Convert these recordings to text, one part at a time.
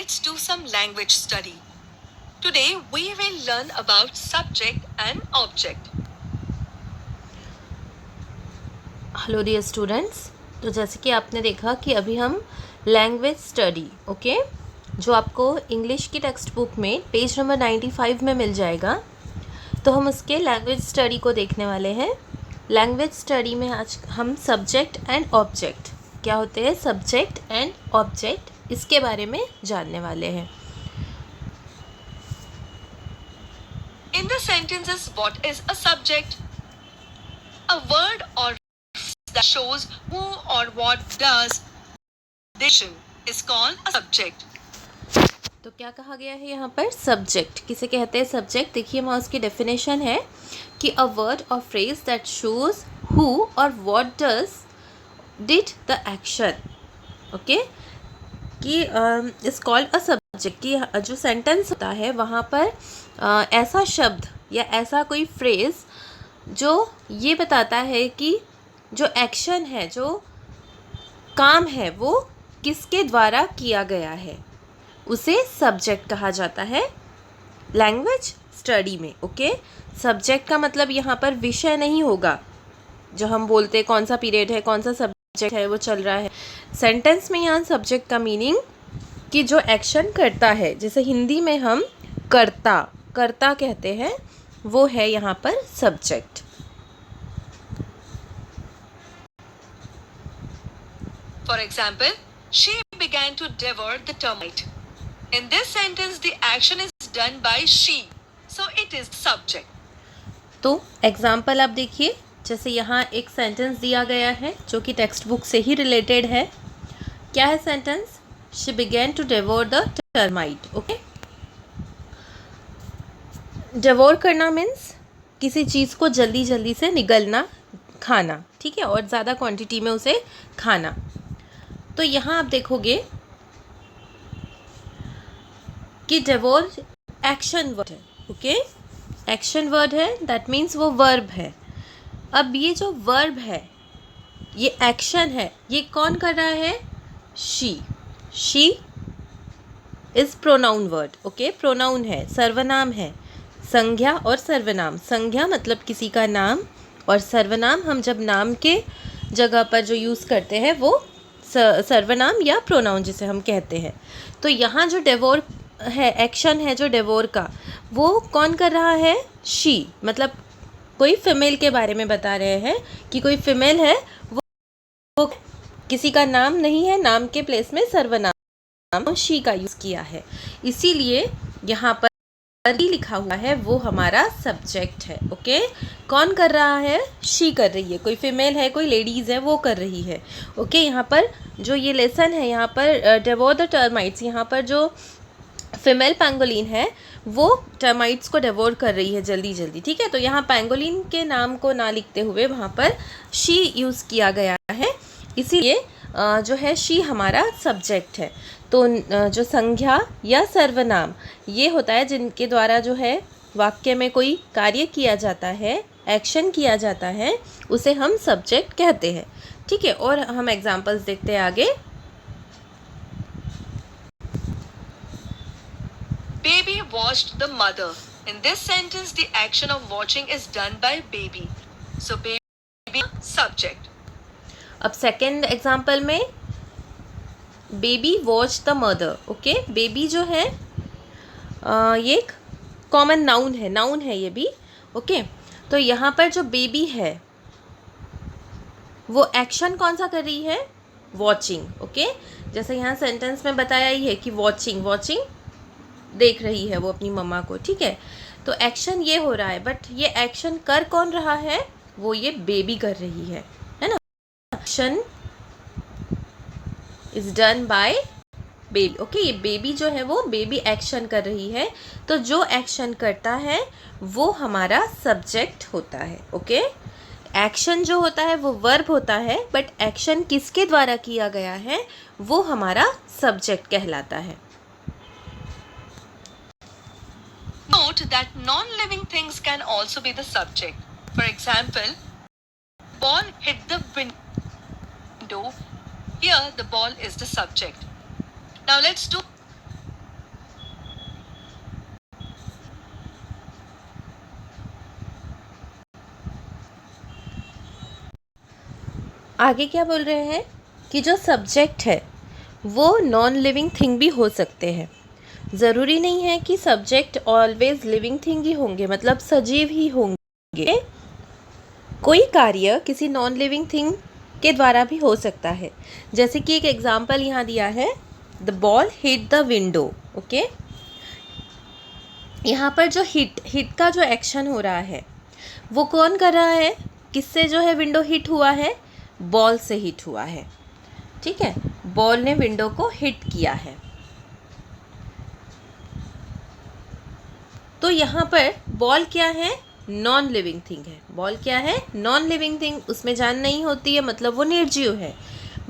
let's do some language study. Today we will learn about subject and object. Hello dear students, तो जैसे कि आपने देखा कि अभी हम लैंग्वेज स्टडी जो आपको इंग्लिश की टेक्स्ट बुक में पेज नंबर 95 में मिल जाएगा, तो हम उसके लैंग्वेज स्टडी को देखने वाले हैं। लैंग्वेज स्टडी में आज हम सब्जेक्ट एंड ऑब्जेक्ट क्या होते हैं, सब्जेक्ट एंड ऑब्जेक्ट, इसके बारे में जानने वाले हैं। In the sentences, what is a subject? A word or that shows who or what does this is called a subject. तो क्या कहा गया है यहाँ पर, सब्जेक्ट किसे कहते हैं, सब्जेक्ट। देखिए वहाँ उसकी डेफिनेशन है कि अ वर्ड और फ्रेज दैट शोज हु और what does did the action, okay, कि इज कॉल्ड अ सब्जेक्ट। कि जो सेंटेंस होता है वहाँ पर ऐसा शब्द या ऐसा कोई फ्रेज जो ये बताता है कि जो एक्शन है, जो काम है, वो किसके द्वारा किया गया है, उसे सब्जेक्ट कहा जाता है लैंग्वेज स्टडी में। ओके, सब्जेक्ट का मतलब यहाँ पर विषय नहीं होगा, जो हम बोलते हैं कौन सा पीरियड है, कौन सा सब्जेक्ट है, वो चल रहा है। सेंटेंस में यहाँ सब्जेक्ट का मीनिंग कि जो एक्शन करता है, जैसे हिंदी में हम कर्ता कर्ता कहते हैं, वो है यहाँ पर subject. For example, she began to devour the termite. In this sentence, the action is done by she, so it is subject. तो एग्जाम्पल आप देखिए, जैसे यहाँ एक सेंटेंस दिया गया है जो कि टेक्स्ट बुक से ही रिलेटेड है। क्या है sentence? She began to devour the termite. Okay, devour करना मीन्स किसी चीज़ को जल्दी जल्दी से निगलना, खाना, ठीक है, और ज़्यादा क्वांटिटी में उसे खाना। तो यहाँ आप देखोगे कि डेवोर एक्शन वर्ड है। ओके, एक्शन वर्ड है, दैट मीन्स वो वर्ब है। अब ये जो वर्ब है, ये एक्शन है, ये कौन कर रहा है? She. She is pronoun word. Okay, pronoun है, सर्वनाम है। संज्ञा और सर्वनाम, संज्ञा मतलब किसी का नाम, और सर्वनाम हम जब नाम के जगह पर जो यूज़ करते हैं वो सर्वनाम या प्रोनाउन जिसे हम कहते हैं। तो यहाँ जो डेवोर है, एक्शन है जो डेवोर का, वो कौन कर रहा है? शी। मतलब कोई फीमेल के बारे में बता रहे हैं कि कोई फीमेल है, वो किसी का नाम नहीं है, नाम के प्लेस में सर्वनाम शी का यूज़ किया है, इसीलिए यहाँ पर लिखा हुआ है वो हमारा सब्जेक्ट है। ओके, कौन कर रहा है? शी कर रही है, कोई फीमेल है, कोई लेडीज़ है, वो कर रही है। ओके, यहाँ पर जो ये लेसन है, यहाँ पर डेवोर द टर्माइट्स, यहाँ पर जो फीमेल पैंगोलिन है वो टर्माइट्स को डेवोर कर रही है जल्दी जल्दी, ठीक है। तो यहाँ पैंगोलिन के नाम को ना लिखते हुए वहाँ पर शी यूज़ किया गया है, इसीलिए जो है शी हमारा सब्जेक्ट है। तो जो संज्ञा या सर्वनाम ये होता है जिनके द्वारा जो है वाक्य में कोई कार्य किया जाता है, एक्शन किया जाता है, उसे हम सब्जेक्ट कहते हैं, ठीक है। और हम एग्जांपल्स देखते हैं आगे। Baby watched the mother. In this sentence, the action of watching is done by baby. So baby subject. अब सेकेंड एग्जाम्पल में baby watch the mother. Okay, baby जो है ये एक कॉमन नाउन है ये भी। ओके, तो यहाँ पर जो बेबी है वो एक्शन कौन सा कर रही है? वॉचिंग। ओके, जैसे यहाँ सेंटेंस में बताया ही है कि वॉचिंग देख रही है वो अपनी मम्मा को, ठीक है। तो एक्शन ये हो रहा है, बट ये एक्शन कर कौन रहा है? वो ये बेबी कर रही है ना। Action is done by baby. Okay, ये बेबी जो है वो बेबी एक्शन कर रही है, तो जो एक्शन करता है वो हमारा सब्जेक्ट होता है। ओके, एक्शन जो होता है वो वर्ब होता है, बट एक्शन किसके द्वारा किया गया है वो हमारा सब्जेक्ट कहलाता है। Note that non-living things can also be the subject. For example, ball hit the window. Here, the ball is the subject. Now let's do आगे क्या बोल रहे हैं कि जो सब्जेक्ट है वो नॉन लिविंग थिंग भी हो सकते हैं। ज़रूरी नहीं है कि subject always living thing he होंगे, मतलब सजीव ही होंगे। कोई कार्य किसी नॉन लिविंग थिंग के द्वारा भी हो सकता है। जैसे कि एक एग्जाम्पल यहाँ दिया है, the ball hit the window. Okay, यहाँ पर जो हिट का जो एक्शन हो रहा है वो कौन कर रहा है, किससे जो है विंडो हिट हुआ है, बॉल से हिट हुआ है। ठीक है, बॉल ने विंडो को हिट किया है। तो यहाँ पर बॉल क्या है, नॉन लिविंग थिंग है। बॉल क्या है, नॉन लिविंग थिंग, उसमें जान नहीं होती है, मतलब वो निर्जीव है,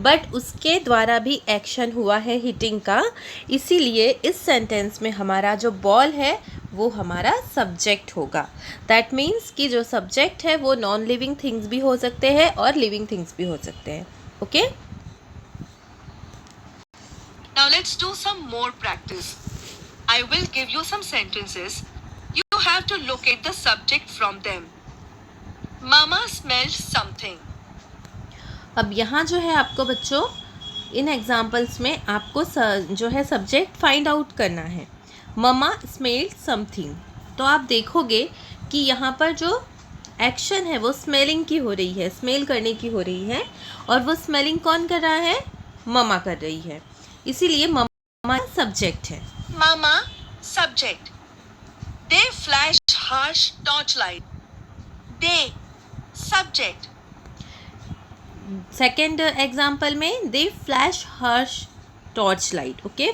बट उसके द्वारा भी एक्शन हुआ है हिटिंग का। इसीलिए इस सेंटेंस में हमारा जो बॉल है वो हमारा सब्जेक्ट होगा। दैट मीन्स कि जो सब्जेक्ट है वो नॉन लिविंग थिंग्स भी हो सकते हैं और लिविंग थिंग्स भी हो सकते हैं। Okay, Now let's do some more practice. I will give you some sentences. You have to locate the subject from them. Mama smelled something. अब यहाँ जो है आपको बच्चों इन एग्जाम्पल्स में आपको जो है सब्जेक्ट फाइंड आउट करना है। ममा स्मेल्ड समथिंग, तो आप देखोगे कि यहाँ पर जो एक्शन है वो स्मेलिंग की हो रही है, स्मेल करने की हो रही है, और वो स्मेलिंग कौन कर रहा है, ममा कर रही है। इसीलिए ममा सब्जेक्ट है। Mama, subject. They flashed harsh torchlight. They, subject. Second example में they flash harsh torch light. Okay,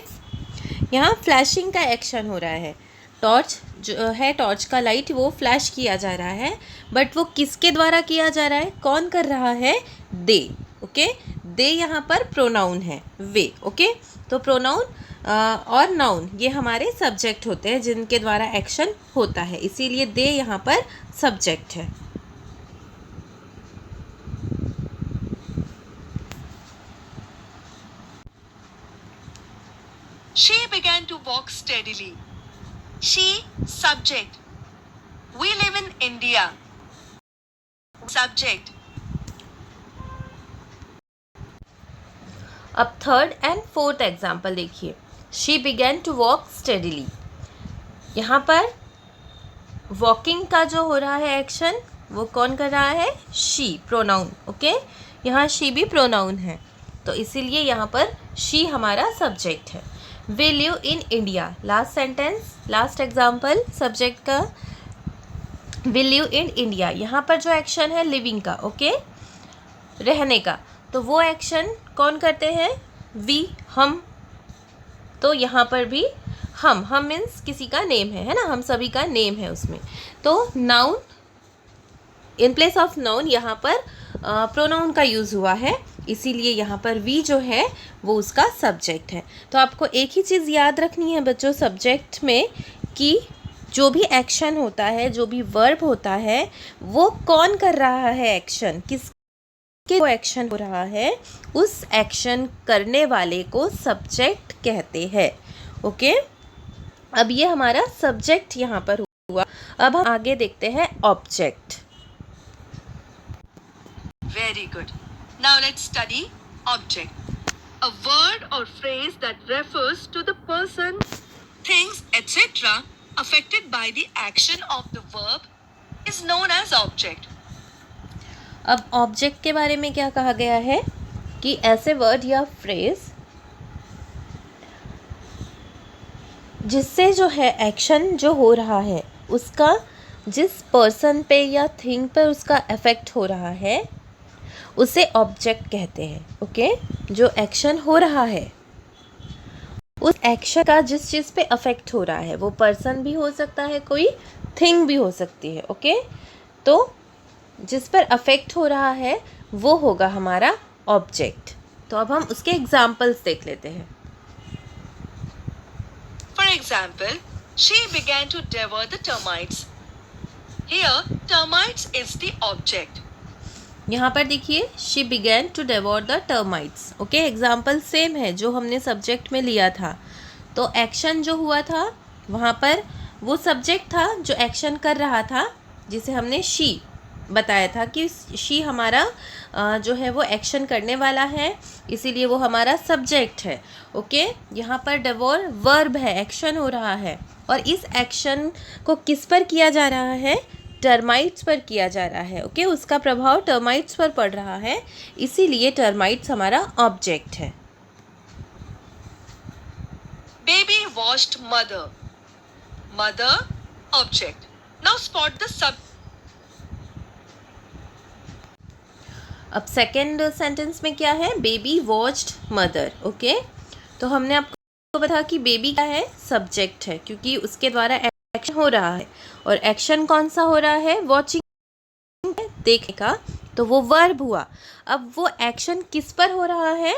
यहाँ फ्लैशिंग का एक्शन हो रहा है, टॉर्च जो है, टॉर्च का लाइट वो फ्लैश किया जा रहा है, बट वो किसके द्वारा किया जा रहा है, कौन कर रहा है, दे। ओके, दे यहाँ पर प्रोनाउन है, वे। ओके, तो प्रोनाउन और नाउन ये हमारे सब्जेक्ट होते हैं जिनके द्वारा एक्शन होता है, इसीलिए दे यहाँ पर सब्जेक्ट है। She began to walk steadily. She, subject. We live in India. Subject. अब थर्ड एंड फोर्थ एग्जाम्पल देखिए, she began to walk steadily. यहाँ पर वॉकिंग का जो हो रहा है एक्शन वो कौन कर रहा है, शी, प्रोनाउन। ओके, यहाँ शी भी प्रोनाउन है, तो इसीलिए यहाँ पर शी हमारा सब्जेक्ट है। We live in India, last sentence, last example subject का, वी लिव इन इंडिया। यहाँ पर जो एक्शन है लिविंग का, ओके, रहने का, तो वो एक्शन कौन करते हैं, वी, हम। तो यहाँ पर भी हम मीन्स किसी का नेम है ना, हम सभी का नेम है उसमें। तो noun, in place of noun यहाँ पर प्रोनाउन का यूज़ हुआ है, इसीलिए यहाँ पर वी जो है वो उसका सब्जेक्ट है। तो आपको एक ही चीज़ याद रखनी है बच्चों सब्जेक्ट में, कि जो भी एक्शन होता है, जो भी वर्ब होता है, वो कौन कर रहा है एक्शन, किसके वो एक्शन हो रहा है, उस एक्शन करने वाले को सब्जेक्ट कहते हैं। ओके, अब ये हमारा सब्जेक्ट यहाँ पर हुआ। अब हम आगे देखते हैं object. Very good. Now let's study object. A word or phrase that refers to the person, things, etc. affected by the action of the verb is known as object. अब ऑब्जेक्ट के बारे में क्या कहा गया है कि ऐसे वर्ड या फ्रेज जिससे जो है एक्शन जो हो रहा है उसका जिस पर्सन पे या थिंग पर उसका इफेक्ट हो रहा है उसे ऑब्जेक्ट कहते हैं। ओके, जो एक्शन हो रहा है उस एक्शन का जिस चीज़ पे अफेक्ट हो रहा है, वो पर्सन भी हो सकता है, कोई थिंग भी हो सकती है। ओके, तो जिस पर अफेक्ट हो रहा है वो होगा हमारा ऑब्जेक्ट। तो अब हम उसके एग्जाम्पल्स देख लेते हैं। For example, she began to devour the termites. Here, termites is the object. यहाँ पर देखिए, she began to devour the termites. Okay, example same है जो हमने सब्जेक्ट में लिया था। तो एक्शन जो हुआ था वहाँ पर वो सब्जेक्ट था जो एक्शन कर रहा था, जिसे हमने शी बताया था कि शी हमारा जो है वो एक्शन करने वाला है, इसीलिए वो हमारा सब्जेक्ट है। ओके, यहाँ पर डेवोर वर्ब है, एक्शन हो रहा है, और इस एक्शन को किस पर किया जा रहा है? टर्माइट्स पर किया जा रहा है। ओके, उसका प्रभाव टर्माइट्स पर पड़ रहा है, इसीलिए टर्माइट्स हमारा ऑब्जेक्ट है। Baby washed mother. Mother, object. Now spot the sub. अब सेकेंड सेंटेंस में क्या है? Baby watched mother. ओके, तो हमने आपको बताया कि बेबी क्या है? सब्जेक्ट है, क्योंकि उसके द्वारा एक्शन हो रहा है, और एक्शन कौन सा हो रहा है? वॉचिंग, देखने का, तो वो वर्ब हुआ। अब वो एक्शन किस पर हो रहा है?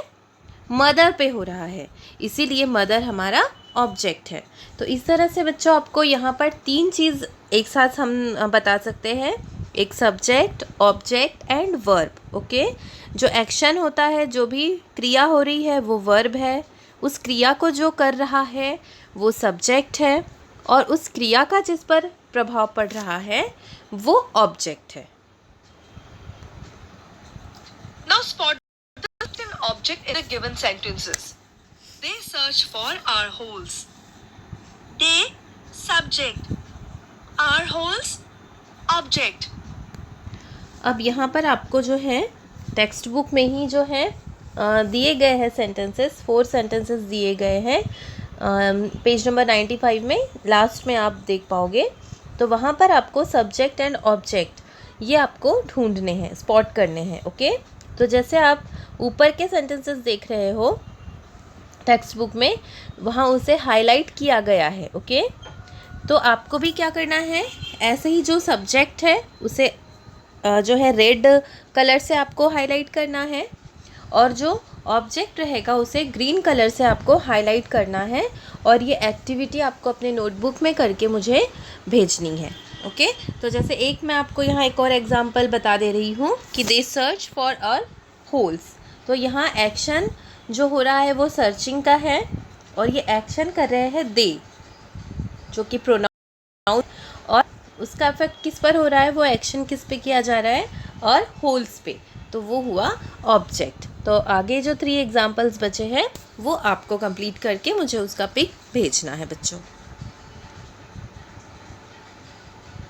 मदर पे हो रहा है, इसीलिए मदर हमारा ऑब्जेक्ट है। तो इस तरह से बच्चों आपको यहाँ पर 3 चीज़ एक साथ हम बता सकते हैं, एक subject, object and verb. Okay, जो एक्शन होता है, जो भी क्रिया हो रही है, वो वर्ब है, उस क्रिया को जो कर रहा है वो सब्जेक्ट है, और उस क्रिया का जिस पर प्रभाव पड़ रहा है वो ऑब्जेक्ट है। Now spot the object in the given sentences. They search for our holes. They, subject. Our holes, object. अब यहाँ पर आपको जो है टेक्स्ट बुक में ही जो है दिए गए हैं सेंटेंसेस, 4 सेंटेंसेस दिए गए हैं, पेज नंबर 95 में लास्ट में आप देख पाओगे। तो वहाँ पर आपको सब्जेक्ट एंड ऑब्जेक्ट ये आपको ढूंढने हैं, स्पॉट करने हैं। ओके, तो जैसे आप ऊपर के सेंटेंसेस देख रहे हो टेक्स्ट बुक में, वहाँ उसे हाईलाइट किया गया है। ओके, तो आपको भी क्या करना है, ऐसे ही जो सब्जेक्ट है उसे जो है रेड कलर से आपको हाईलाइट करना है, और जो ऑब्जेक्ट रहेगा उसे ग्रीन कलर से आपको हाईलाइट करना है, और ये एक्टिविटी आपको अपने नोटबुक में करके मुझे भेजनी है। ओके, तो जैसे एक मैं आपको यहाँ एक और एग्जांपल बता दे रही हूँ कि दे सर्च फॉर अर होल्स। तो यहाँ एक्शन जो हो रहा है वो सर्चिंग का है, और ये एक्शन कर रहे हैं दे, जो कि प्रोनाउन, और उसका इफेक्ट किस पर हो रहा है? वो एक्शन किस पे किया जा रहा है? और होल्स पे, तो वो हुआ ऑब्जेक्ट। तो आगे जो 3 एग्जांपल्स बचे हैं वो आपको कंप्लीट करके मुझे उसका पिक भेजना है बच्चों।